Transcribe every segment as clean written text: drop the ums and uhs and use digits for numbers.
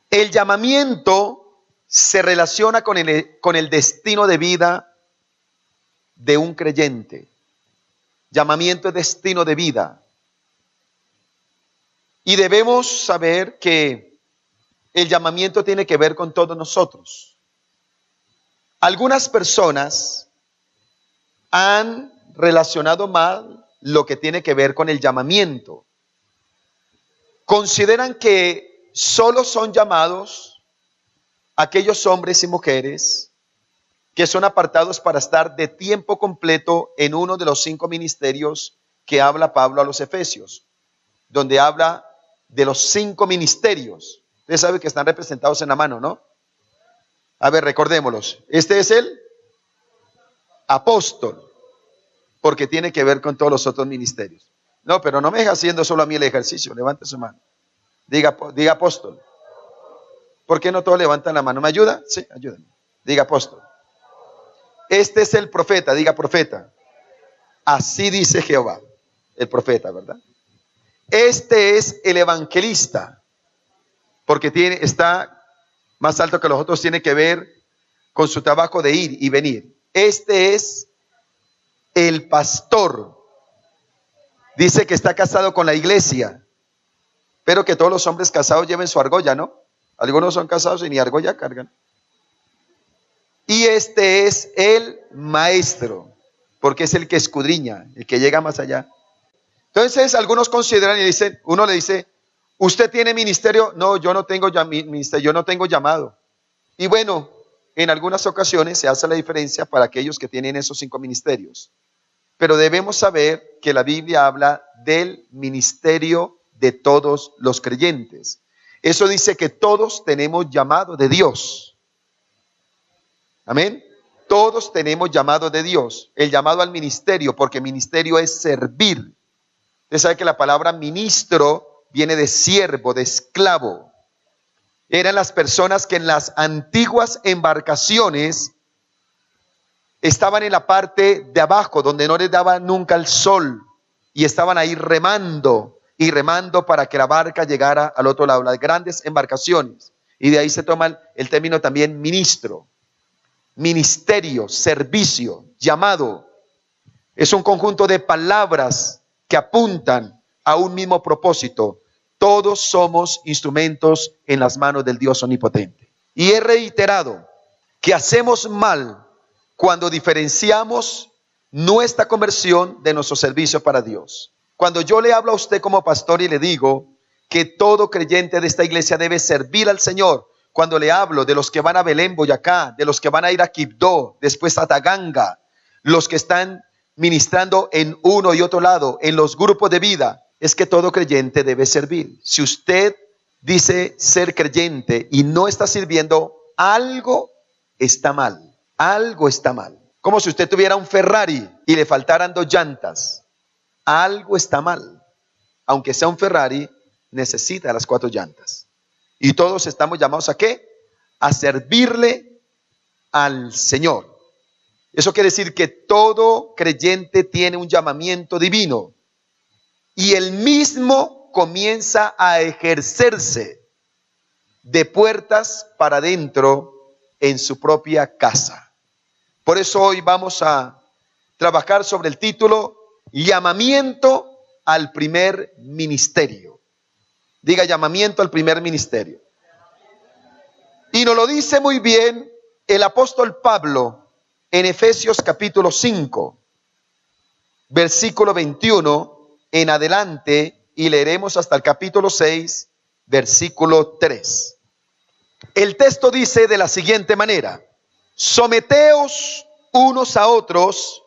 El llamamiento se relaciona con el destino de vida de un creyente. Llamamiento es destino de vida. Y debemos saber que el llamamiento tiene que ver con todos nosotros. Algunas personas han relacionado mal lo que tiene que ver con el llamamiento. Consideran que solo son llamados aquellos hombres y mujeres que son apartados para estar de tiempo completo en uno de los 5 ministerios que habla Pablo a los Efesios, donde habla de los 5 ministerios. Ustedes saben que están representados en la mano, ¿no? A ver, recordémoslos. Este es el apóstol, porque tiene que ver con todos los otros ministerios. No, pero no me deja haciendo solo a mí el ejercicio. Levante su mano. Diga apóstol. ¿Por qué no todos levantan la mano? ¿Me ayuda? Sí, ayúdenme. Diga apóstol. Este es el profeta. Diga profeta. Así dice Jehová. El profeta, ¿verdad? Este es el evangelista, porque está más alto que los otros, tiene que ver con su trabajo de ir y venir. Este es el pastor. Dice que está casado con la iglesia. Pero que todos los hombres casados lleven su argolla, ¿no? Algunos son casados y ni argolla cargan. Y este es el maestro, porque es el que escudriña, el que llega más allá. Entonces algunos consideran y dicen, uno le dice, ¿usted tiene ministerio? No, yo no tengo ministerio, yo no tengo llamado. Y bueno, en algunas ocasiones se hace la diferencia para aquellos que tienen esos 5 ministerios. Pero debemos saber que la Biblia habla del ministerio de todos los creyentes. Eso dice que todos tenemos llamado de Dios. Amén. Todos tenemos llamado de Dios. El llamado al ministerio, porque ministerio es servir. Usted sabe que la palabra ministro viene de siervo, de esclavo. Eran las personas que en las antiguas embarcaciones estaban en la parte de abajo, donde no les daba nunca el sol, y estaban ahí remando y remando para que la barca llegara al otro lado, las grandes embarcaciones. Y de ahí se toma el término también ministro, ministerio, servicio, llamado. Es un conjunto de palabras que apuntan a un mismo propósito. Todos somos instrumentos en las manos del Dios omnipotente. Y he reiterado que hacemos mal cuando diferenciamos nuestra conversión de nuestro servicio para Dios. Cuando yo le hablo a usted como pastor y le digo que todo creyente de esta iglesia debe servir al Señor, cuando le hablo de los que van a Belén, Boyacá, de los que van a ir a Quibdó, después a Taganga, los que están ministrando en uno y otro lado, en los grupos de vida, es que todo creyente debe servir. Si usted dice ser creyente y no está sirviendo, algo está mal. Algo está mal. Como si usted tuviera un Ferrari y le faltaran 2 llantas. Algo está mal. Aunque sea un Ferrari, necesita las 4 llantas. Y todos estamos llamados ¿a qué? A servirle al Señor. Eso quiere decir que todo creyente tiene un llamamiento divino. Y el mismo comienza a ejercerse de puertas para adentro en su propia casa. Por eso hoy vamos a trabajar sobre el título Llamamiento al primer ministerio. Diga llamamiento al primer ministerio. Y nos lo dice muy bien el apóstol Pablo en Efesios capítulo 5, versículo 21 en adelante, y leeremos hasta el capítulo 6, versículo 3. El texto dice de la siguiente manera: someteos unos a otros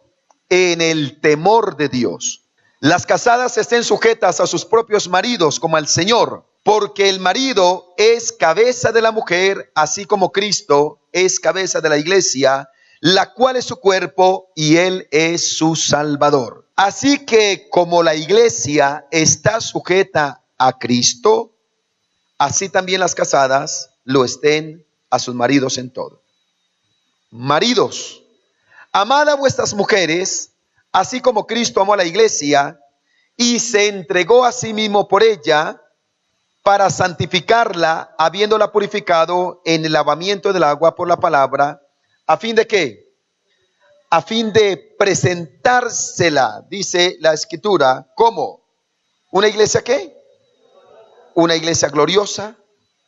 en el temor de Dios. Las casadas estén sujetas a sus propios maridos como al Señor, porque el marido es cabeza de la mujer, así como Cristo es cabeza de la iglesia, la cual es su cuerpo y él es su Salvador. Así que como la iglesia está sujeta a Cristo, así también las casadas lo estén a sus maridos en todo. Maridos, amad a vuestras mujeres, así como Cristo amó a la iglesia y se entregó a sí mismo por ella, para santificarla, habiéndola purificado en el lavamiento del agua por la palabra, ¿a fin de qué? A fin de presentársela, dice la Escritura, ¿cómo? ¿Una iglesia qué? Una iglesia gloriosa,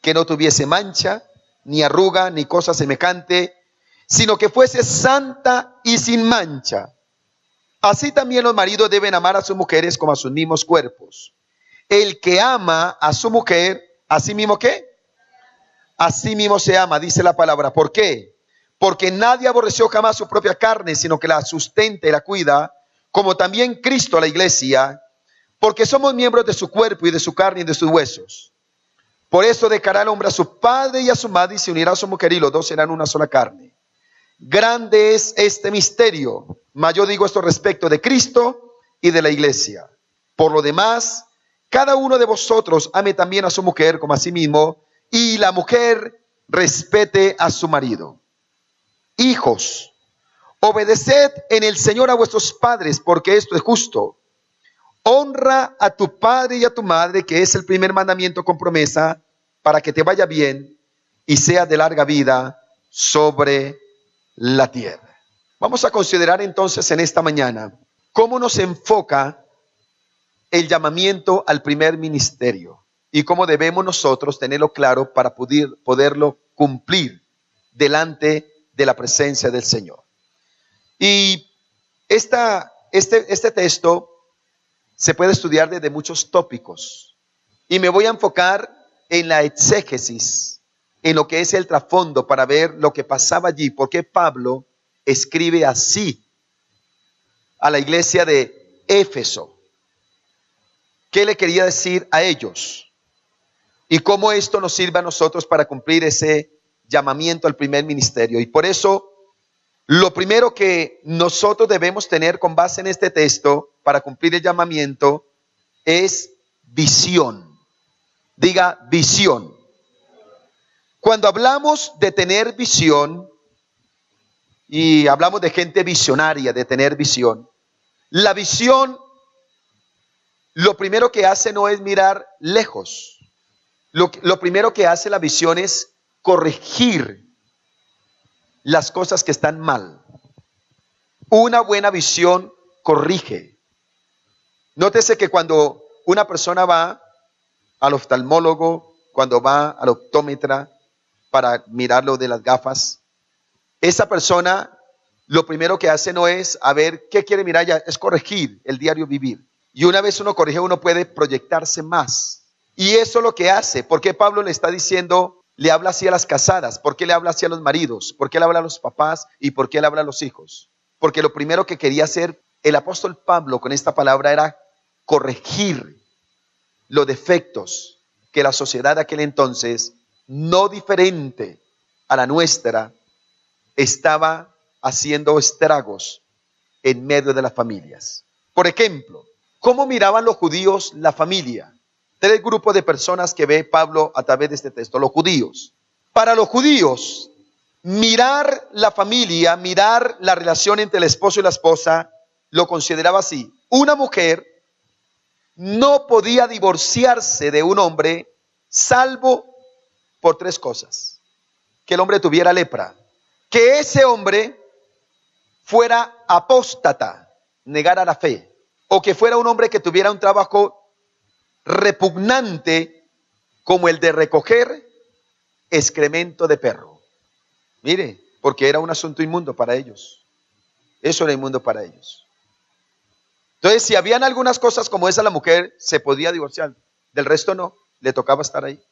que no tuviese mancha, ni arruga, ni cosa semejante, sino que fuese santa y sin mancha. Así también los maridos deben amar a sus mujeres como a sus mismos cuerpos. El que ama a su mujer, ¿a sí mismo qué? A sí mismo se ama, dice la palabra. ¿Por qué? Porque nadie aborreció jamás su propia carne, sino que la sustenta y la cuida, como también Cristo a la iglesia, porque somos miembros de su cuerpo y de su carne y de sus huesos. Por eso dejará el hombre a su padre y a su madre y se unirá a su mujer y los dos serán una sola carne. Grande es este misterio, mas yo digo esto respecto de Cristo y de la iglesia. Por lo demás, cada uno de vosotros ame también a su mujer como a sí mismo, y la mujer respete a su marido. Hijos, obedeced en el Señor a vuestros padres, porque esto es justo. Honra a tu padre y a tu madre, que es el primer mandamiento con promesa, para que te vaya bien y seas de larga vida sobre la tierra. Vamos a considerar entonces en esta mañana cómo nos enfoca el llamamiento al primer ministerio y cómo debemos nosotros tenerlo claro para poderlo cumplir delante de la presencia del Señor. Y este texto se puede estudiar desde muchos tópicos y me voy a enfocar en la exégesis, en lo que es el trasfondo para ver lo que pasaba allí, por qué Pablo escribe así a la iglesia de Éfeso. ¿Qué le quería decir a ellos? Y cómo esto nos sirve a nosotros para cumplir ese llamamiento al primer ministerio. Y por eso, lo primero que nosotros debemos tener con base en este texto para cumplir el llamamiento es visión. Diga visión. Cuando hablamos de tener visión y hablamos de gente visionaria, de tener visión, la visión lo primero que hace no es mirar lejos. Lo primero que hace la visión es corregir las cosas que están mal. Una buena visión corrige. Nótese que cuando una persona va al oftalmólogo, cuando va al optómetra para mirarlo de las gafas, esa persona lo primero que hace no es a ver qué quiere mirar ya, es corregir el diario vivir. Y una vez uno corrige, uno puede proyectarse más. Y eso es lo que hace. ¿Por qué Pablo le está diciendo, le habla así a las casadas? ¿Por qué le habla así a los maridos? ¿Por qué le habla a los papás? ¿Y por qué le habla a los hijos? Porque lo primero que quería hacer el apóstol Pablo con esta palabra era corregir los defectos que la sociedad de aquel entonces, no diferente a la nuestra, estaba haciendo estragos en medio de las familias. Por ejemplo, ¿cómo miraban los judíos la familia? Tres grupos de personas que ve Pablo a través de este texto. Los judíos. Para los judíos, mirar la familia, mirar la relación entre el esposo y la esposa, lo consideraba así. Una mujer no podía divorciarse de un hombre salvo por tres cosas. Que el hombre tuviera lepra, que ese hombre fuera apóstata, negara la fe, o que fuera un hombre que tuviera un trabajo repugnante como el de recoger excremento de perro. Mire, porque era un asunto inmundo para ellos. Eso era inmundo para ellos. Entonces, si habían algunas cosas como esa, la mujer se podía divorciar. Del resto no, le tocaba estar ahí.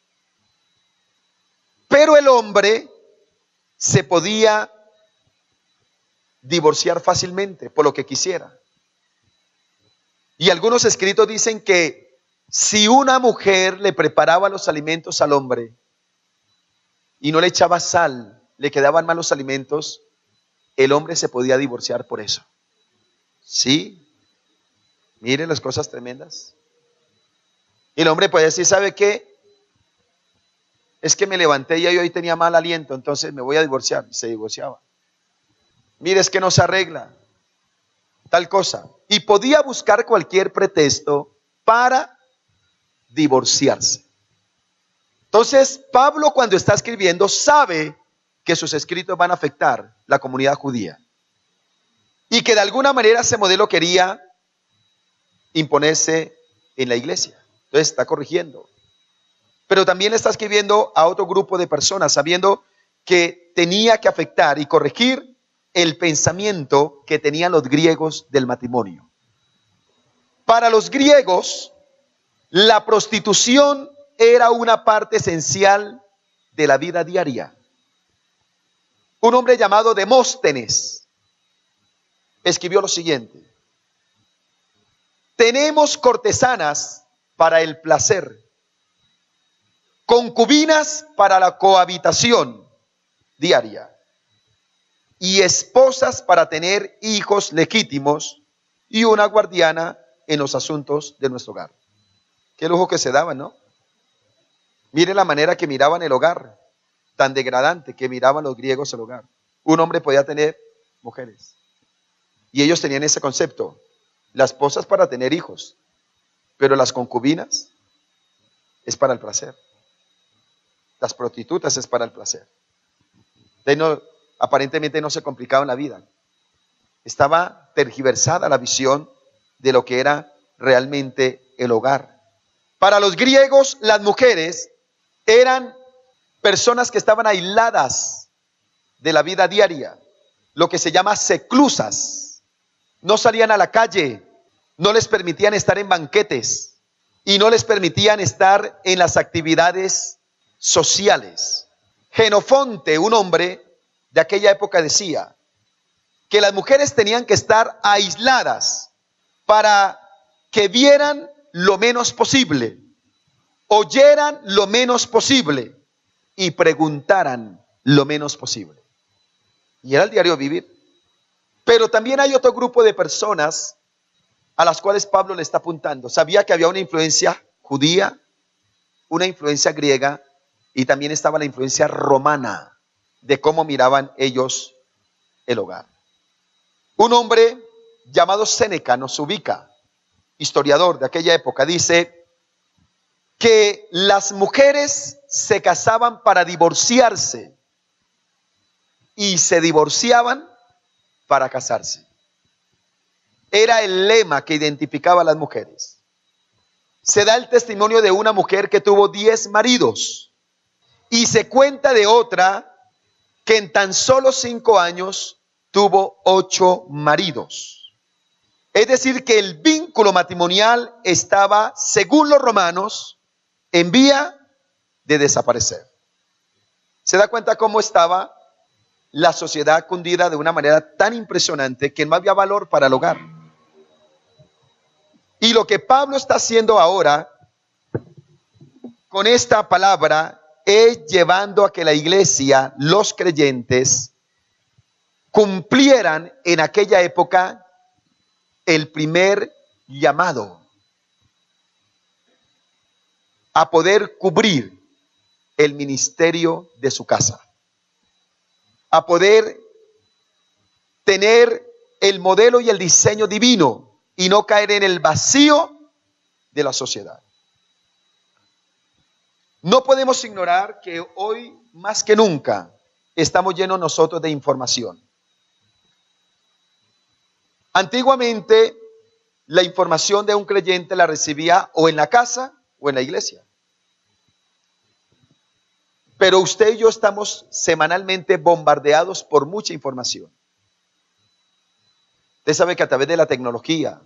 Pero el hombre se podía divorciar fácilmente por lo que quisiera. Y algunos escritos dicen que si una mujer le preparaba los alimentos al hombre y no le echaba sal, le quedaban malos alimentos, el hombre se podía divorciar por eso. ¿Sí? Miren las cosas tremendas. Y el hombre puede decir, ¿sabe qué? Es que me levanté y hoy tenía mal aliento, entonces me voy a divorciar. Y se divorciaba. Mire, es que no se arregla tal cosa. Y podía buscar cualquier pretexto para divorciarse. Entonces, Pablo cuando está escribiendo sabe que sus escritos van a afectar la comunidad judía y que de alguna manera ese modelo quería imponerse en la iglesia. Entonces está corrigiendo. Pero también está escribiendo a otro grupo de personas, sabiendo que tenía que afectar y corregir el pensamiento que tenían los griegos del matrimonio. Para los griegos, la prostitución era una parte esencial de la vida diaria. Un hombre llamado Demóstenes escribió lo siguiente: tenemos cortesanas para el placer, concubinas para la cohabitación diaria y esposas para tener hijos legítimos y una guardiana en los asuntos de nuestro hogar. Qué lujo que se daban, ¿no? Mire la manera que miraban el hogar, tan degradante que miraban los griegos el hogar. Un hombre podía tener mujeres y ellos tenían ese concepto: la esposa es para tener hijos, pero las concubinas es para el placer. Las prostitutas es para el placer. Aparentemente no se complicaba en la vida. Estaba tergiversada la visión de lo que era realmente el hogar. Para los griegos, las mujeres eran personas que estaban aisladas de la vida diaria, lo que se llama seclusas. No salían a la calle, no les permitían estar en banquetes y no les permitían estar en las actividades sociales. Jenofonte, un hombre de aquella época, decía que las mujeres tenían que estar aisladas para que vieran lo menos posible, oyeran lo menos posible y preguntaran lo menos posible. Y era el diario vivir. Pero también hay otro grupo de personas a las cuales Pablo le está apuntando. Sabía que había una influencia judía, una influencia griega y también estaba la influencia romana de cómo miraban ellos el hogar. Un hombre llamado Séneca nos ubica, historiador de aquella época, dice que las mujeres se casaban para divorciarse y se divorciaban para casarse. Era el lema que identificaba a las mujeres. Se da el testimonio de una mujer que tuvo 10 maridos y se cuenta de otra que en tan solo 5 años tuvo 8 maridos. Es decir, que el vínculo matrimonial estaba, según los romanos, en vía de desaparecer. ¿Se da cuenta cómo estaba la sociedad cundida de una manera tan impresionante que no había valor para el hogar? Y lo que Pablo está haciendo ahora con esta palabra es llevando a que la iglesia, los creyentes, cumplieran en aquella época el primer llamado a poder cubrir el ministerio de su casa, a poder tener el modelo y el diseño divino y no caer en el vacío de la sociedad. No podemos ignorar que hoy más que nunca estamos llenos nosotros de información. Antiguamente la información de un creyente la recibía o en la casa o en la iglesia. Pero usted y yo estamos semanalmente bombardeados por mucha información. Usted sabe que a través de la tecnología,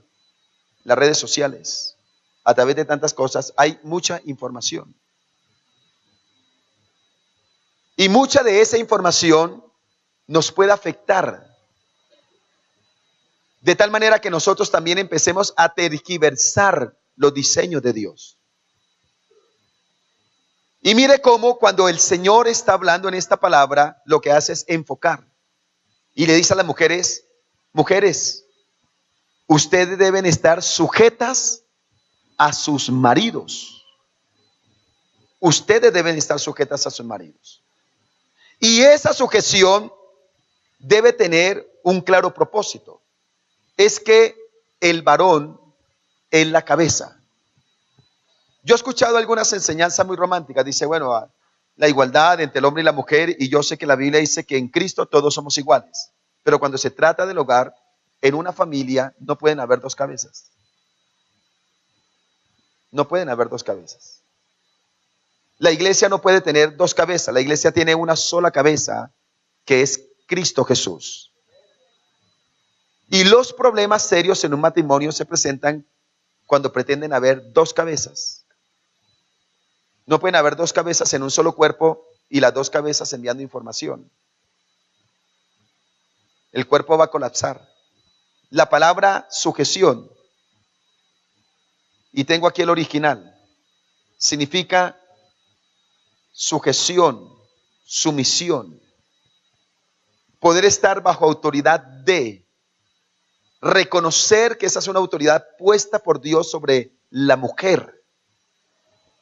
las redes sociales, a través de tantas cosas, hay mucha información. Y mucha de esa información nos puede afectar. De tal manera que nosotros también empecemos a tergiversar los diseños de Dios. Y mire cómo cuando el Señor está hablando en esta palabra, lo que hace es enfocar. Y le dice a las mujeres, mujeres, ustedes deben estar sujetas a sus maridos. Ustedes deben estar sujetas a sus maridos. Y esa sujeción debe tener un claro propósito. Es que el varón es la cabeza. Yo he escuchado algunas enseñanzas muy románticas. Dice, bueno, la igualdad entre el hombre y la mujer, y yo sé que la Biblia dice que en Cristo todos somos iguales. Pero cuando se trata del hogar, en una familia no pueden haber dos cabezas. No pueden haber dos cabezas. La iglesia no puede tener dos cabezas. La iglesia tiene una sola cabeza, que es Cristo Jesús. Y los problemas serios en un matrimonio se presentan cuando pretenden haber dos cabezas. No pueden haber dos cabezas en un solo cuerpo y las dos cabezas enviando información. El cuerpo va a colapsar. La palabra sujeción, y tengo aquí el original, significa sujeción, sumisión, poder estar bajo autoridad de, reconocer que esa es una autoridad puesta por Dios sobre la mujer.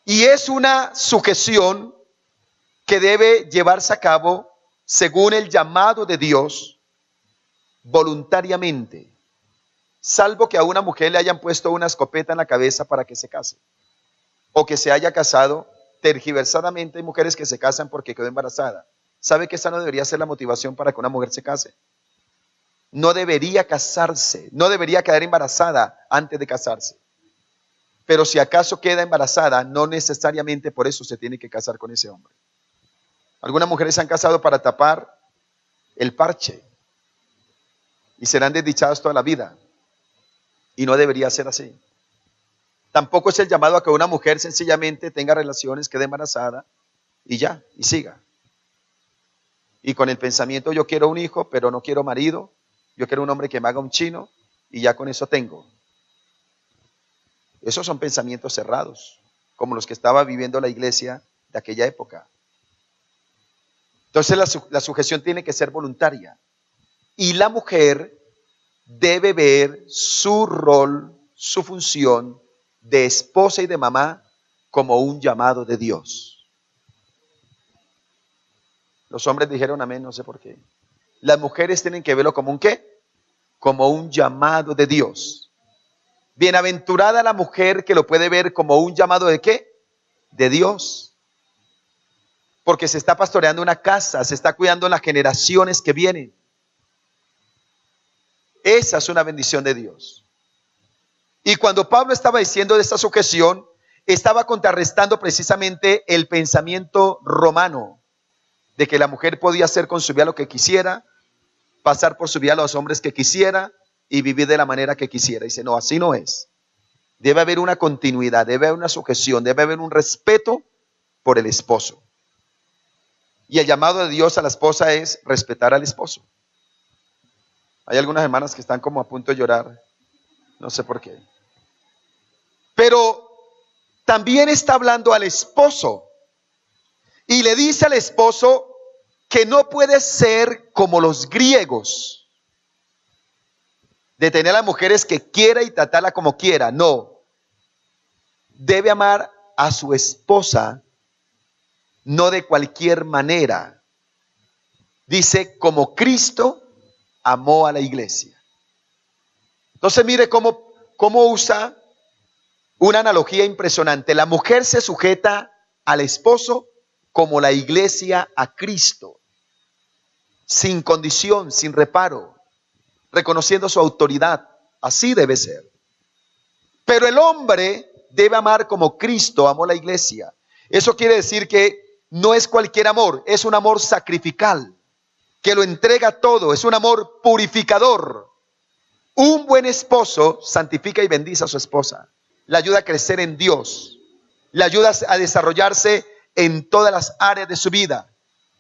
Y es una sujeción que debe llevarse a cabo según el llamado de Dios, voluntariamente, salvo que a una mujer le hayan puesto una escopeta en la cabeza para que se case, o que se haya casado tergiversadamente. Hay mujeres que se casan porque quedó embarazada. ¿Sabe que esa no debería ser la motivación para que una mujer se case? No debería casarse, no debería quedar embarazada antes de casarse. Pero si acaso queda embarazada, no necesariamente por eso se tiene que casar con ese hombre. Algunas mujeres se han casado para tapar el parche y serán desdichadas toda la vida. Y no debería ser así. Tampoco es el llamado a que una mujer sencillamente tenga relaciones, quede embarazada y ya, y siga. Y con el pensamiento, yo quiero un hijo, pero no quiero marido. Yo quiero un hombre que me haga un chino y ya con eso tengo. Esos son pensamientos cerrados, como los que estaba viviendo la iglesia de aquella época. Entonces la sujeción tiene que ser voluntaria. Y la mujer debe ver su rol, su función de esposa y de mamá como un llamado de Dios. Los hombres dijeron amén, no sé por qué. Las mujeres tienen que verlo como un ¿qué? Como un llamado de Dios. Bienaventurada la mujer que lo puede ver como un llamado de ¿qué? De Dios. Porque se está pastoreando una casa, se está cuidando las generaciones que vienen. Esa es una bendición de Dios. Y cuando Pablo estaba diciendo de esta sujeción, estaba contrarrestando precisamente el pensamiento romano de que la mujer podía hacer con su vida lo que quisiera, pasar por su vida a los hombres que quisiera y vivir de la manera que quisiera. Dice, no, así no es. Debe haber una continuidad, debe haber una sujeción, debe haber un respeto por el esposo. Y el llamado de Dios a la esposa es respetar al esposo. Hay algunas hermanas que están como a punto de llorar, no sé por qué. Pero también está hablando al esposo y le dice al esposo que no puede ser como los griegos, de tener a las mujeres que quiera y tratarla como quiera. No, debe amar a su esposa, no de cualquier manera. Dice, como Cristo amó a la iglesia. Entonces mire cómo usa una analogía impresionante. La mujer se sujeta al esposo como la iglesia a Cristo, sin condición, sin reparo, reconociendo su autoridad. Así debe ser. Pero el hombre debe amar como Cristo amó la iglesia. Eso quiere decir que no es cualquier amor, es un amor sacrificial, que lo entrega todo, es un amor purificador. Un buen esposo santifica y bendice a su esposa, la ayuda a crecer en Dios, la ayuda a desarrollarse en todas las áreas de su vida.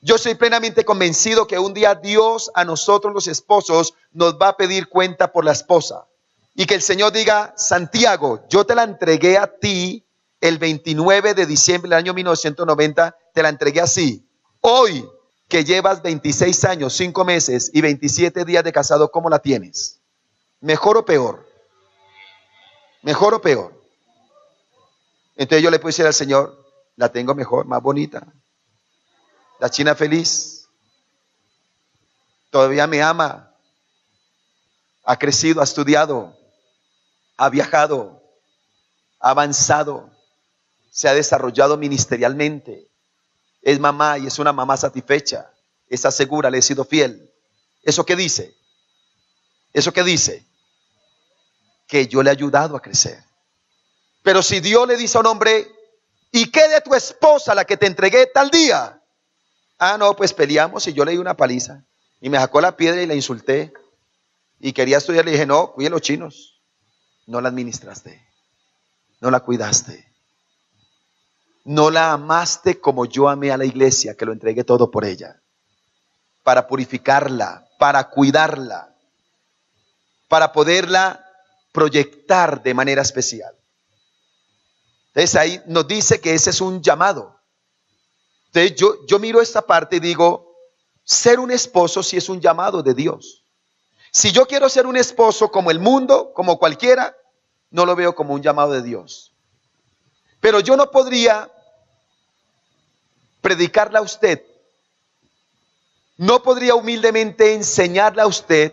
Yo soy plenamente convencido que un día Dios a nosotros los esposos nos va a pedir cuenta por la esposa. Y que el Señor diga, Santiago, yo te la entregué a ti el 29 de diciembre del año 1990, te la entregué así. Hoy que llevas 26 años, 5 meses y 27 días de casado, ¿cómo la tienes? ¿Mejor o peor? ¿Mejor o peor? Entonces yo le puedo decir al Señor, la tengo mejor, más bonita. La china feliz. Todavía me ama. Ha crecido, ha estudiado, ha viajado, ha avanzado. se ha desarrollado ministerialmente, es mamá y es una mamá satisfecha, está segura, le he sido fiel. ¿Eso qué dice? ¿Eso qué dice? Que yo le he ayudado a crecer. Pero si Dios le dice a un hombre, ¿y qué de tu esposa, la que te entregué tal día? Ah, no, pues peleamos y yo le di una paliza. Y me sacó la piedra y la insulté. Y quería estudiar, le dije, no, cuide los chinos. No la administraste. No la cuidaste. No la amaste como yo amé a la iglesia, que lo entregué todo por ella. Para purificarla, para cuidarla, para poderla proyectar de manera especial. Entonces ahí nos dice que ese es un llamado. Entonces yo miro esta parte y digo, ser un esposo sí es un llamado de Dios. Si yo quiero ser un esposo como el mundo, como cualquiera, no lo veo como un llamado de Dios. Pero yo no podría predicarle a usted, no podría humildemente enseñarle a usted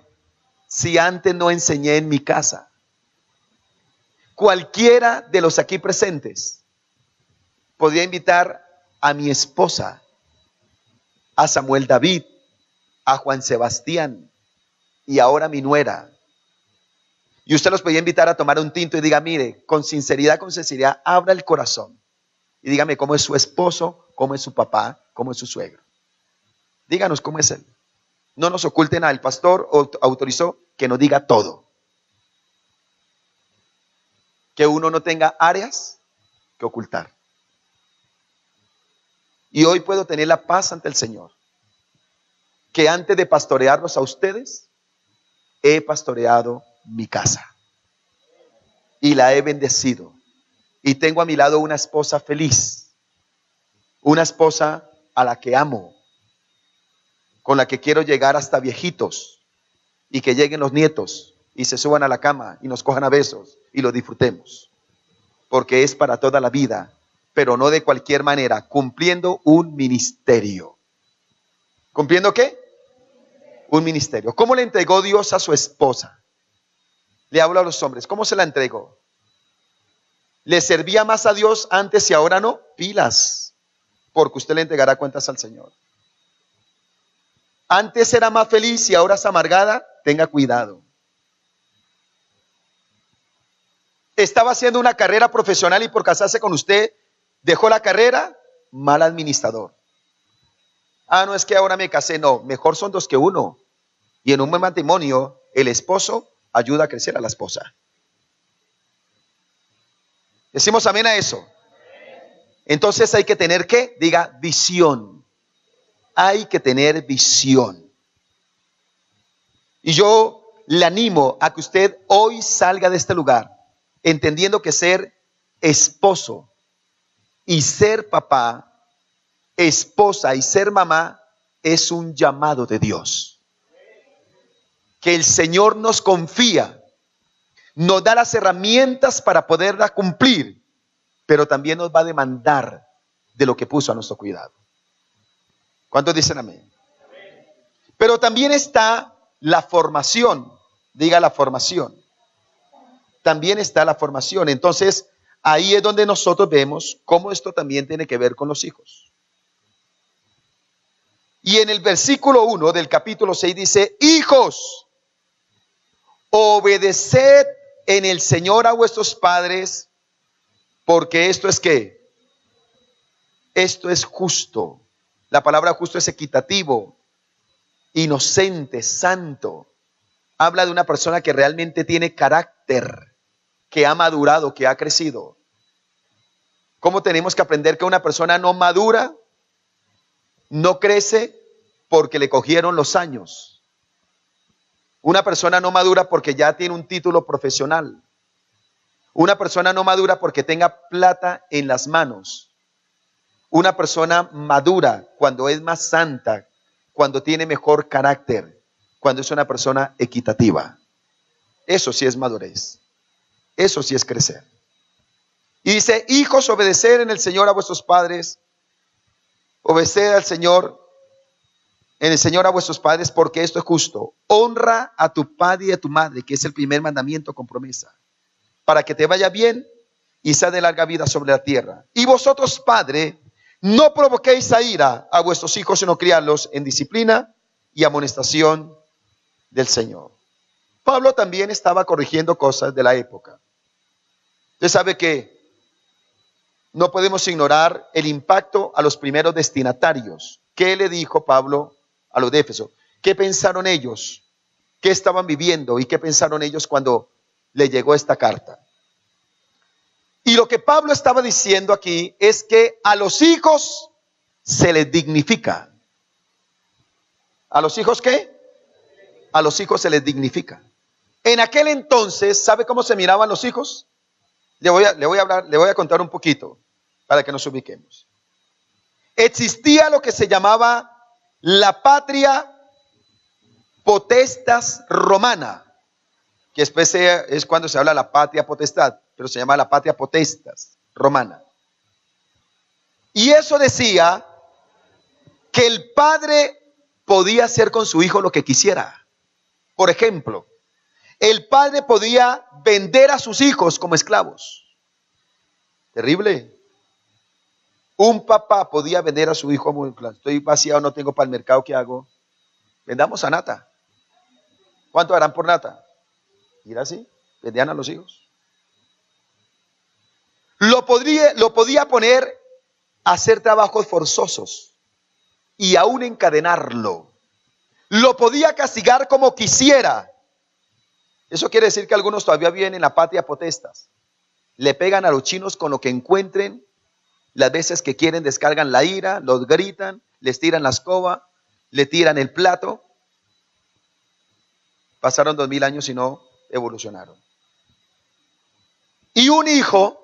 si antes no enseñé en mi casa. Cualquiera de los aquí presentes podría invitar a mi esposa, a Samuel David, a Juan Sebastián y ahora a mi nuera. Y usted los podría invitar a tomar un tinto y diga, mire, con sinceridad, abra el corazón y dígame cómo es su esposo, cómo es su papá, cómo es su suegro. Díganos cómo es él. No nos oculten nada. El pastor autorizó que nos diga todo. Que uno no tenga áreas que ocultar. Y hoy puedo tener la paz ante el Señor. Que antes de pastorearlos a ustedes, he pastoreado mi casa. Y la he bendecido. Y tengo a mi lado una esposa feliz. Una esposa a la que amo. Con la que quiero llegar hasta viejitos. Y que lleguen los nietos y se suban a la cama y nos cojan a besos y lo disfrutemos. Porque es para toda la vida, pero no de cualquier manera, cumpliendo un ministerio. ¿Cumpliendo qué? Un ministerio. ¿Cómo le entregó Dios a su esposa? Le hablo a los hombres. ¿Cómo se la entregó? ¿Le servía más a Dios antes y ahora no? Pilas, porque usted le entregará cuentas al Señor. Antes era más feliz y ahora es amargada, tenga cuidado. Estaba haciendo una carrera profesional y por casarse con usted dejó la carrera, mal administrador. Ah, no, es que ahora me casé, no, mejor son dos que uno. Y en un buen matrimonio, el esposo ayuda a crecer a la esposa. Decimos amén a eso. Entonces hay que tener, ¿qué? Diga, visión. Hay que tener visión. Y yo le animo a que usted hoy salga de este lugar entendiendo que ser esposo y ser papá, esposa y ser mamá es un llamado de Dios. Que el Señor nos confía, nos da las herramientas para poderla cumplir, pero también nos va a demandar de lo que puso a nuestro cuidado. ¿Cuántos dicen amén? Pero también está la formación. Diga la formación. También está la formación. Entonces, ahí es donde nosotros vemos cómo esto también tiene que ver con los hijos. Y en el versículo 1 del capítulo 6 dice, hijos, obedeced en el Señor a vuestros padres, porque esto es ¿qué? Esto es justo. La palabra justo es equitativo, inocente, santo. Habla de una persona que realmente tiene carácter, que ha madurado, que ha crecido. ¿Cómo tenemos que aprender que una persona no madura, no crece porque le cogieron los años? Una persona no madura porque ya tiene un título profesional. Una persona no madura porque tenga plata en las manos. Una persona madura cuando es más santa, cuando tiene mejor carácter, cuando es una persona equitativa. Eso sí es madurez. Eso sí es crecer. Y dice, hijos, obedecer en el Señor a vuestros padres. Obedecer al Señor, en el Señor a vuestros padres, porque esto es justo. Honra a tu padre y a tu madre, que es el primer mandamiento con promesa, para que te vaya bien y sea de larga vida sobre la tierra. Y vosotros, padre, no provoquéis a ira a vuestros hijos, sino criadlos en disciplina y amonestación del Señor. Pablo también estaba corrigiendo cosas de la época. Usted sabe que no podemos ignorar el impacto a los primeros destinatarios. ¿Qué le dijo Pablo a los de Éfeso? ¿Qué pensaron ellos? ¿Qué estaban viviendo? ¿Y qué pensaron ellos cuando le llegó esta carta? Y lo que Pablo estaba diciendo aquí es que a los hijos se les dignifica. ¿A los hijos qué? A los hijos se les dignifica. En aquel entonces, ¿sabe cómo se miraban los hijos? Le voy a contar un poquito para que nos ubiquemos. Existía lo que se llamaba la patria potestas romana, que después es cuando se habla de la patria potestad, pero se llama la patria potestas romana. Y eso decía que el padre podía hacer con su hijo lo que quisiera. Por ejemplo, el padre podía vender a sus hijos como esclavos. Terrible. Un papá podía vender a su hijo como esclavo. Estoy vaciado, no tengo para el mercado, ¿qué hago? Vendamos a Nata. ¿Cuánto harán por Nata? Mira así, vendían a los hijos. Lo podía poner a hacer trabajos forzosos y aún encadenarlo. Lo podía castigar como quisiera. Eso quiere decir que algunos todavía viven en la patria potestas. Le pegan a los chinos con lo que encuentren. Las veces que quieren descargan la ira, los gritan, les tiran la escoba, le tiran el plato. Pasaron 2000 años y no evolucionaron. Y un hijo,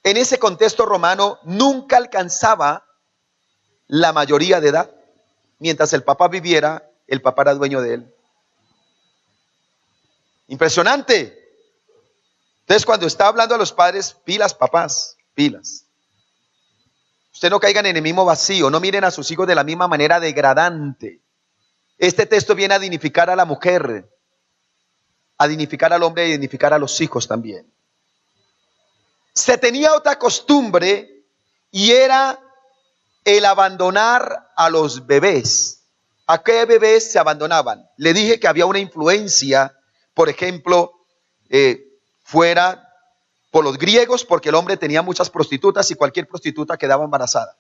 en ese contexto romano, nunca alcanzaba la mayoría de edad. Mientras el papá viviera, el papá era dueño de él. Impresionante. Entonces, cuando está hablando a los padres, pilas, papás, pilas. Usted no caigan en el mismo vacío, no miren a sus hijos de la misma manera degradante. Este texto viene a dignificar a la mujer, a dignificar al hombre y a dignificar a los hijos también. Se tenía otra costumbre y era el abandonar a los bebés. ¿A qué bebés se abandonaban? Le dije que había una influencia, por ejemplo, fuera por los griegos, porque el hombre tenía muchas prostitutas y cualquier prostituta quedaba embarazada.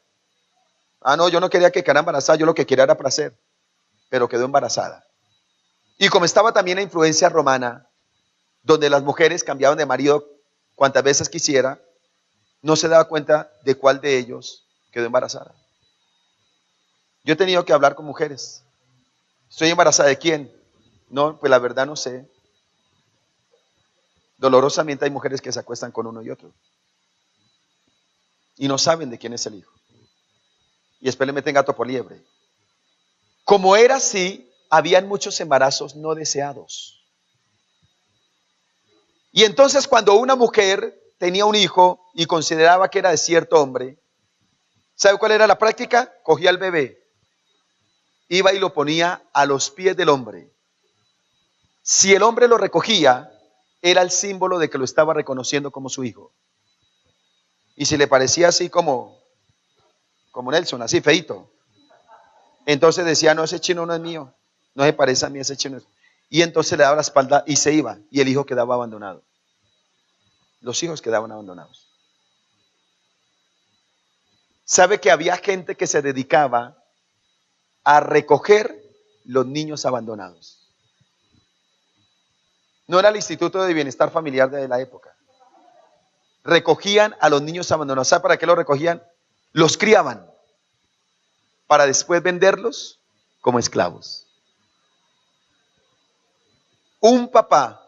Ah, no, yo no quería que quedara embarazada, yo lo que quería era placer, pero quedó embarazada. Y como estaba también la influencia romana, donde las mujeres cambiaban de marido cuantas veces quisiera, no se daba cuenta de cuál de ellos quedó embarazada. Yo he tenido que hablar con mujeres. ¿Estoy embarazada de quién? No, pues la verdad no sé. Dolorosamente hay mujeres que se acuestan con uno y otro y no saben de quién es el hijo. Y después le meten gato por liebre. Como era así, habían muchos embarazos no deseados. Y entonces cuando una mujer tenía un hijo y consideraba que era de cierto hombre, ¿sabe cuál era la práctica? Cogía al bebé, iba y lo ponía a los pies del hombre. Si el hombre lo recogía, era el símbolo de que lo estaba reconociendo como su hijo. Y si le parecía así como Nelson, así feito, entonces decía, no, ese chino no es mío, no se parece a mí, ese chino es. Y entonces le daba la espalda y se iba, y el hijo quedaba abandonado. Los hijos quedaban abandonados. ¿Sabe que había gente que se dedicaba a recoger los niños abandonados? No era el Instituto de Bienestar Familiar de la época. Recogían a los niños abandonados. ¿Sabe para qué los recogían? Los criaban para después venderlos como esclavos. Un papá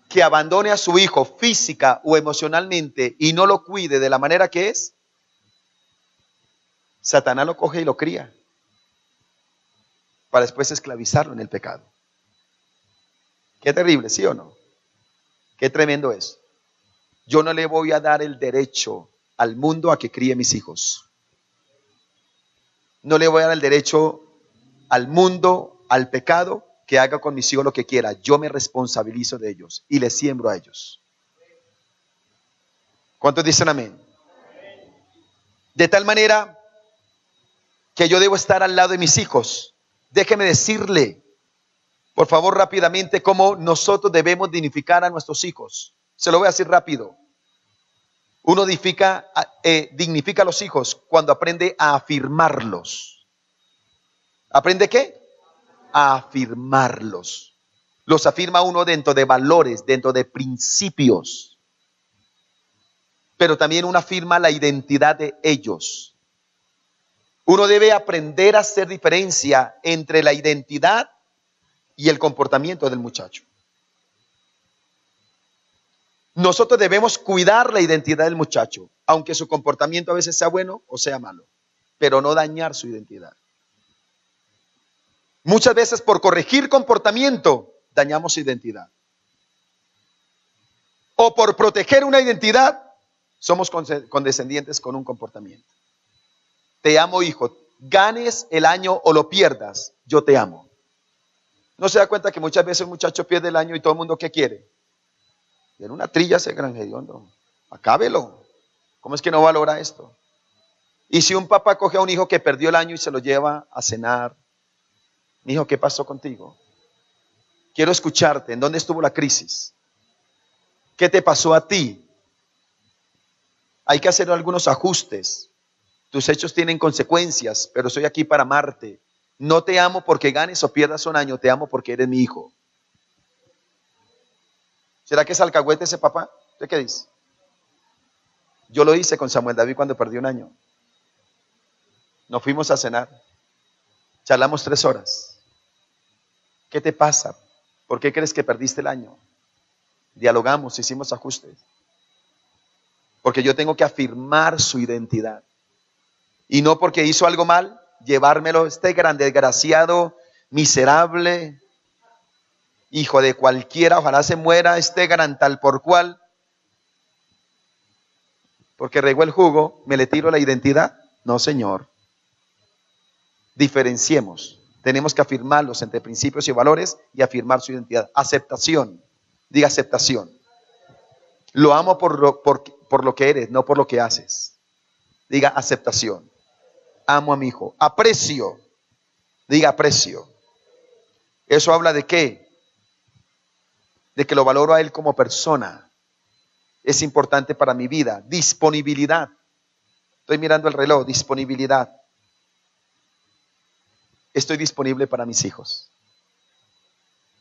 que abandone a su hijo física o emocionalmente y no lo cuide de la manera que es, Satanás lo coge y lo cría para después esclavizarlo en el pecado. Qué terrible, ¿sí o no? Qué tremendo es. Yo no le voy a dar el derecho al mundo a que críe mis hijos. No le voy a dar el derecho al mundo, al pecado, que haga con mis hijos lo que quiera. Yo me responsabilizo de ellos y les siembro a ellos. ¿Cuántos dicen amén? De tal manera que yo debo estar al lado de mis hijos. Déjeme decirle, por favor, rápidamente, cómo nosotros debemos dignificar a nuestros hijos. Se lo voy a decir rápido. Uno dignifica a los hijos cuando aprende a afirmarlos. ¿Aprende qué? A afirmarlos. Los afirma uno dentro de valores, dentro de principios. Pero también uno afirma la identidad de ellos. Uno debe aprender a hacer diferencia entre la identidad y el comportamiento del muchacho. Nosotros debemos cuidar la identidad del muchacho, aunque su comportamiento a veces sea bueno o sea malo, pero no dañar su identidad. Muchas veces por corregir comportamiento dañamos su identidad. O por proteger una identidad somos condescendientes con un comportamiento. Te amo, hijo. Ganes el año o lo pierdas, yo te amo. ¿No se da cuenta que muchas veces un muchacho pierde el año y todo el mundo ¿qué quiere? Y en una trilla ese gran hediondo. Acábelo. ¿Cómo es que no valora esto? Y si un papá coge a un hijo que perdió el año y se lo lleva a cenar, mi hijo, ¿qué pasó contigo? Quiero escucharte. ¿En dónde estuvo la crisis? ¿Qué te pasó a ti? Hay que hacer algunos ajustes. Tus hechos tienen consecuencias, pero estoy aquí para amarte. No te amo porque ganes o pierdas un año, te amo porque eres mi hijo. ¿Será que es alcahuete ese papá? ¿Usted qué dice? Yo lo hice con Samuel David cuando perdió un año. Nos fuimos a cenar. Charlamos 3 horas. ¿Qué te pasa? ¿Por qué crees que perdiste el año? Dialogamos, hicimos ajustes. Porque yo tengo que afirmar su identidad. Y no porque hizo algo mal, llevármelo, este gran desgraciado, miserable, hijo de cualquiera, ojalá se muera, este gran tal por cual. Porque regó el jugo, me le tiro la identidad. No, señor. Diferenciemos. Tenemos que afirmarlos entre principios y valores y afirmar su identidad. Aceptación. Diga aceptación. Lo amo por lo que eres, no por lo que haces. Diga aceptación. Amo a mi hijo. Aprecio. Diga aprecio. ¿Eso habla de qué? De que lo valoro a él como persona. Es importante para mi vida. Disponibilidad. Estoy mirando el reloj. Disponibilidad. Estoy disponible para mis hijos.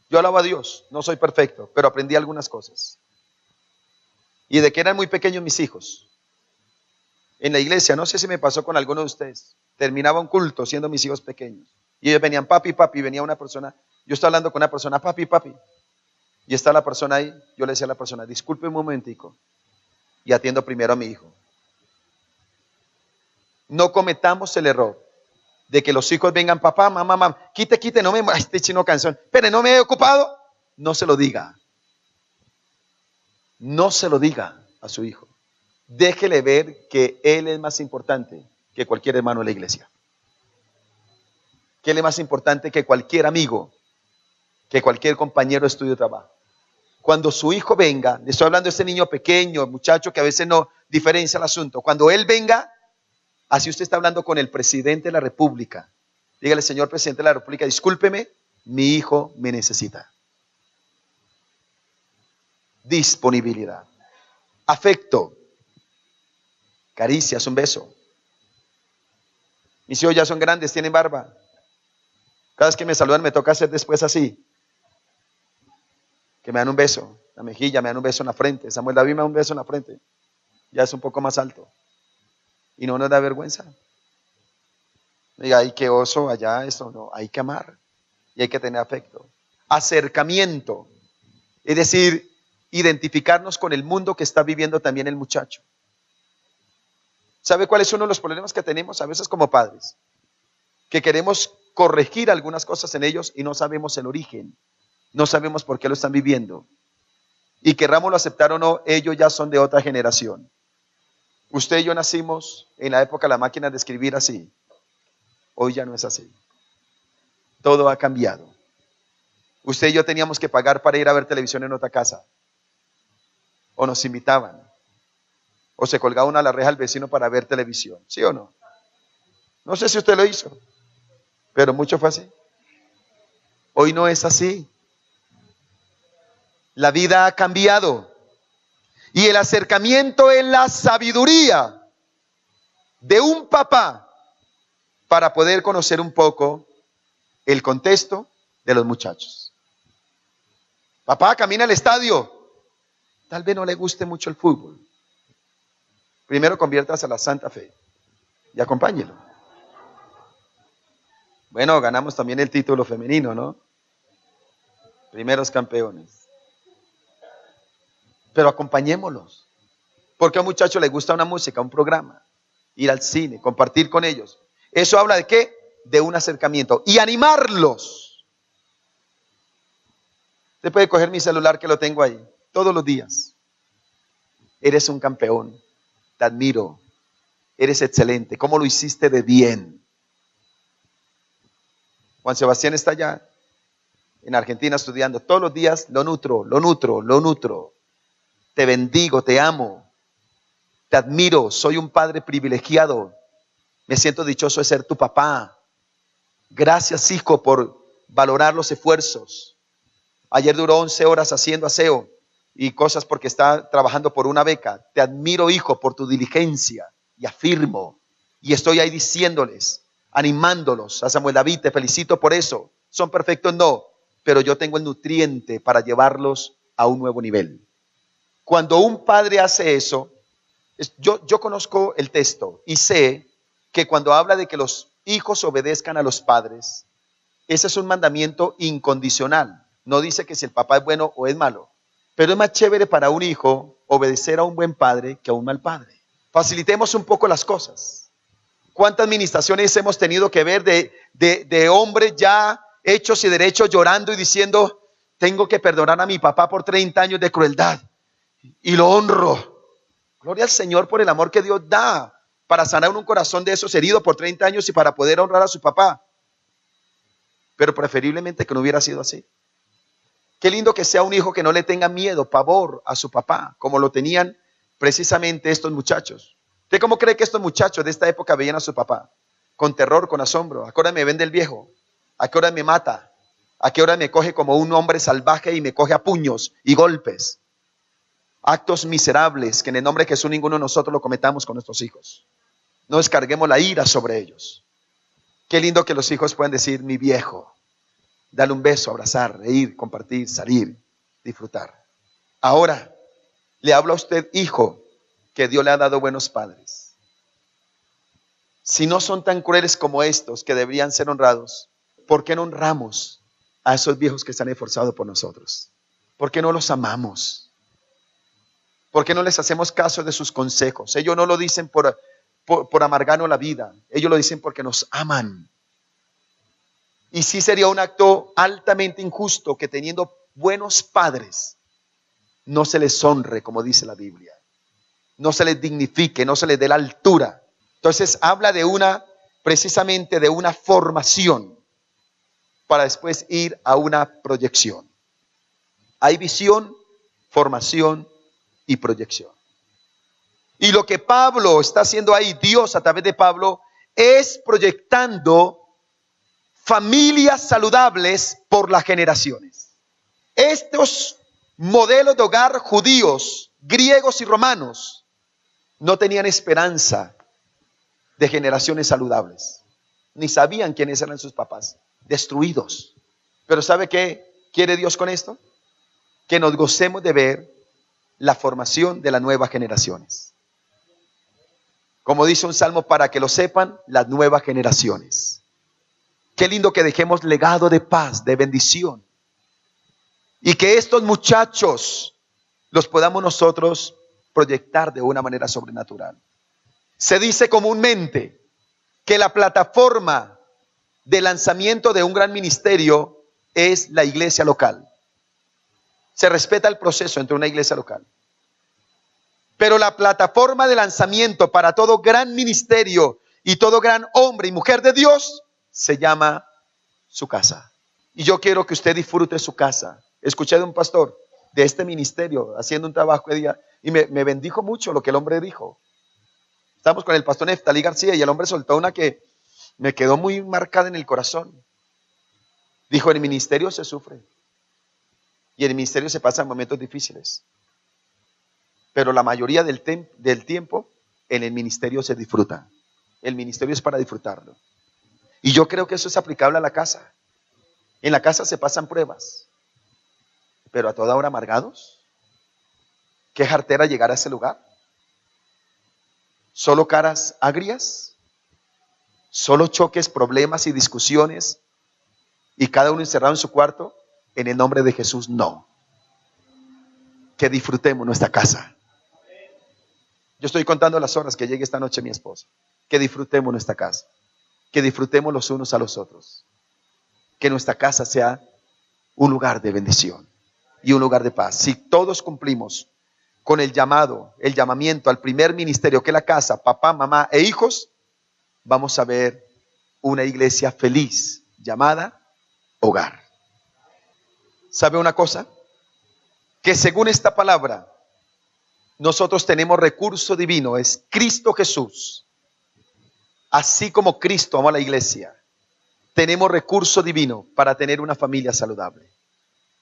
Yo alabo a Dios. No soy perfecto, pero aprendí algunas cosas. Y de que eran muy pequeños mis hijos. En la iglesia, no sé si me pasó con alguno de ustedes. Terminaba un culto siendo mis hijos pequeños. Y ellos venían, papi, papi. Venía una persona. Yo estaba hablando con una persona, papi, papi. Y está la persona ahí. Yo le decía a la persona, disculpe un momentico. Y atiendo primero a mi hijo. No cometamos el error de que los hijos vengan, papá, mamá, mamá, quite, no me, este chino canción, pero no me he ocupado. No se lo diga. No se lo diga a su hijo. Déjele ver que él es más importante que cualquier hermano de la iglesia. Que él es más importante que cualquier amigo, que cualquier compañero de estudio o trabajo. Cuando su hijo venga, le estoy hablando de este niño pequeño, muchacho que a veces no diferencia el asunto. Cuando él venga, así usted está hablando con el presidente de la República. Dígale, señor presidente de la República, discúlpeme, mi hijo me necesita. Disponibilidad. Afecto. Caricias, un beso. Mis hijos ya son grandes, tienen barba. Cada vez que me saludan me toca hacer después así. Que me dan un beso en la mejilla, me dan un beso en la frente. Samuel David me da un beso en la frente. Ya es un poco más alto. Y no nos da vergüenza. Diga, ay, qué oso, allá, eso no. Hay que amar. Y hay que tener afecto. Acercamiento. Es decir, identificarnos con el mundo que está viviendo también el muchacho. ¿Sabe cuál es uno de los problemas que tenemos a veces como padres? Que queremos corregir algunas cosas en ellos y no sabemos el origen. No sabemos por qué lo están viviendo. Y querrámoslo aceptar o no, ellos ya son de otra generación. Usted y yo nacimos en la época de la máquina de escribir así. Hoy ya no es así. Todo ha cambiado. Usted y yo teníamos que pagar para ir a ver televisión en otra casa. O nos invitaban. O se colgaba una a la reja al vecino para ver televisión. ¿Sí o no? No sé si usted lo hizo, pero mucho fue así. Hoy no es así. La vida ha cambiado. Y el acercamiento es la sabiduría de un papá para poder conocer un poco el contexto de los muchachos. Papá, camina al estadio. Tal vez no le guste mucho el fútbol. Primero conviértase a la Santa Fe y acompáñelo. Bueno, ganamos también el título femenino, ¿no? Primeros campeones. Pero acompañémoslos. Porque a un muchacho le gusta una música, un programa, ir al cine, compartir con ellos. ¿Eso habla de qué? De un acercamiento. Y animarlos. Usted puede coger mi celular que lo tengo ahí todos los días. Eres un campeón. Te admiro. Eres excelente. ¿Cómo lo hiciste de bien? Juan Sebastián está allá en Argentina estudiando. Todos los días lo nutro, lo nutro, lo nutro. Te bendigo, te amo. Te admiro. Soy un padre privilegiado. Me siento dichoso de ser tu papá. Gracias, hijo, por valorar los esfuerzos. Ayer duró 11 horas haciendo aseo y cosas porque está trabajando por una beca. Te admiro, hijo, por tu diligencia. Y afirmo. Y estoy ahí diciéndoles, animándolos. A Samuel David, te felicito por eso. ¿Son perfectos? No. Pero yo tengo el nutriente para llevarlos a un nuevo nivel. Cuando un padre hace eso, yo conozco el texto y sé que cuando habla de que los hijos obedezcan a los padres, ese es un mandamiento incondicional. No dice que si el papá es bueno o es malo. Pero es más chévere para un hijo obedecer a un buen padre que a un mal padre. Facilitemos un poco las cosas. ¿Cuántas administraciones hemos tenido que ver de hombres ya hechos y derechos llorando y diciendo, tengo que perdonar a mi papá por 30 años de crueldad y lo honro? Gloria al Señor por el amor que Dios da para sanar un corazón de esos heridos por 30 años y para poder honrar a su papá. Pero preferiblemente que no hubiera sido así. Qué lindo que sea un hijo que no le tenga miedo, pavor a su papá, como lo tenían precisamente estos muchachos. ¿Usted cómo cree que estos muchachos de esta época veían a su papá? Con terror, con asombro. ¿A qué hora me vende el viejo? ¿A qué hora me mata? ¿A qué hora me coge como un hombre salvaje y me coge a puños y golpes? Actos miserables que en el nombre de Jesús ninguno de nosotros lo cometamos con nuestros hijos. No descarguemos la ira sobre ellos. Qué lindo que los hijos puedan decir, mi viejo. Darle un beso, abrazar, reír, compartir, salir, disfrutar. Ahora, le habla a usted, hijo, que Dios le ha dado buenos padres. Si no son tan crueles como estos que deberían ser honrados, ¿por qué no honramos a esos viejos que se han esforzado por nosotros? ¿Por qué no los amamos? ¿Por qué no les hacemos caso de sus consejos? Ellos no lo dicen por amargarnos la vida. Ellos lo dicen porque nos aman. Y sí sería un acto altamente injusto que teniendo buenos padres no se les honre, como dice la Biblia. No se les dignifique, no se les dé la altura. Entonces habla precisamente de una formación para después ir a una proyección. Hay visión, formación y proyección. Y lo que Pablo está haciendo ahí, Dios a través de Pablo, es proyectando familias saludables por las generaciones. Estos modelos de hogar judíos, griegos y romanos no tenían esperanza de generaciones saludables. Ni sabían quiénes eran sus papás. Destruidos. Pero ¿sabe qué quiere Dios con esto? Que nos gocemos de ver la formación de las nuevas generaciones. Como dice un salmo, para que lo sepan las nuevas generaciones. Qué lindo que dejemos legado de paz, de bendición. Y que estos muchachos los podamos nosotros proyectar de una manera sobrenatural. Se dice comúnmente que la plataforma de lanzamiento de un gran ministerio es la iglesia local. Se respeta el proceso entre una iglesia local. Pero la plataforma de lanzamiento para todo gran ministerio y todo gran hombre y mujer de Dios se llama su casa. Y yo quiero que usted disfrute su casa. Escuché de un pastor de este ministerio haciendo un trabajo de día y me bendijo mucho lo que el hombre dijo. Estamos con el pastor Neftalí García y el hombre soltó una que me quedó muy marcada en el corazón. Dijo, en el ministerio se sufre y en el ministerio se pasan momentos difíciles, pero la mayoría del tiempo en el ministerio se disfruta. El ministerio es para disfrutarlo. Y yo creo que eso es aplicable a la casa. En la casa se pasan pruebas, pero a toda hora amargados. ¿Qué jartera llegar a ese lugar? ¿Solo caras agrias? ¿Solo choques, problemas y discusiones? ¿Y cada uno encerrado en su cuarto? En el nombre de Jesús, no. Que disfrutemos nuestra casa. Yo estoy contando las horas que llegue esta noche mi esposa. Que disfrutemos nuestra casa. Que disfrutemos los unos a los otros. Que nuestra casa sea un lugar de bendición y un lugar de paz. Si todos cumplimos con el llamamiento al primer ministerio, que es la casa, papá, mamá e hijos, vamos a ver una iglesia feliz llamada hogar. ¿Sabe una cosa? Que según esta palabra, nosotros tenemos recurso divino, es Cristo Jesús. Así como Cristo amó a la iglesia, tenemos recurso divino para tener una familia saludable.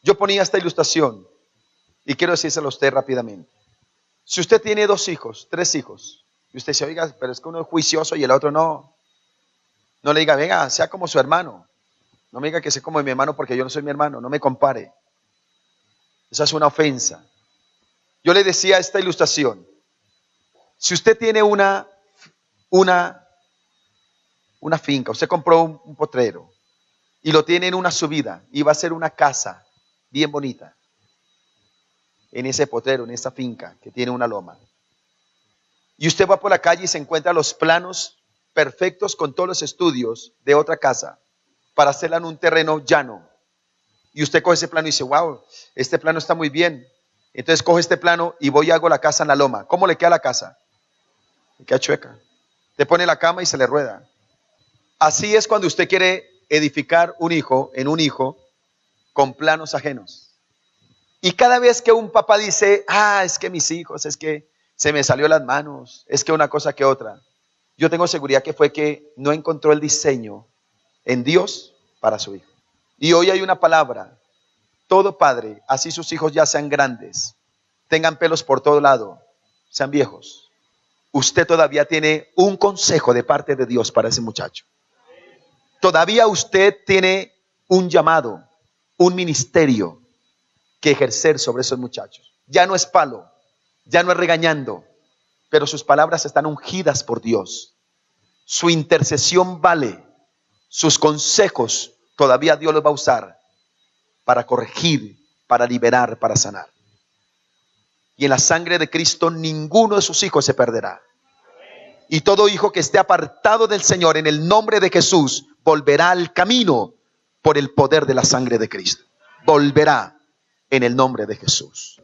Yo ponía esta ilustración y quiero decírselo a usted rápidamente. Si usted tiene 2 hijos, 3 hijos, y usted dice, oiga, pero es que uno es juicioso y el otro no. No le diga, venga, sea como su hermano. No me diga que sea como mi hermano porque yo no soy mi hermano. No me compare. Esa es una ofensa. Yo le decía esta ilustración. Si usted tiene una finca, usted compró un potrero y lo tiene en una subida y va a ser una casa bien bonita en ese potrero, en esa finca que tiene una loma. Y usted va por la calle y se encuentra los planos perfectos con todos los estudios de otra casa para hacerla en un terreno llano. Y usted coge ese plano y dice, wow, este plano está muy bien. Entonces coge este plano y voy y hago la casa en la loma. ¿Cómo le queda la casa? Le queda chueca. Te pone la cama y se le rueda. Así es cuando usted quiere edificar un hijo en un hijo con planos ajenos. Y cada vez que un papá dice, es que mis hijos, es que se me salió las manos, es que una cosa que otra, yo tengo seguridad que fue que no encontró el diseño en Dios para su hijo. Y hoy hay una palabra, todo padre, así sus hijos ya sean grandes, tengan pelos por todo lado, sean viejos, usted todavía tiene un consejo de parte de Dios para ese muchacho. Todavía usted tiene un llamado, un ministerio que ejercer sobre esos muchachos. Ya no es palo, ya no es regañando, pero sus palabras están ungidas por Dios. Su intercesión vale, sus consejos todavía Dios los va a usar para corregir, para liberar, para sanar. Y en la sangre de Cristo ninguno de sus hijos se perderá. Y todo hijo que esté apartado del Señor en el nombre de Jesús volverá al camino por el poder de la sangre de Cristo. Volverá en el nombre de Jesús.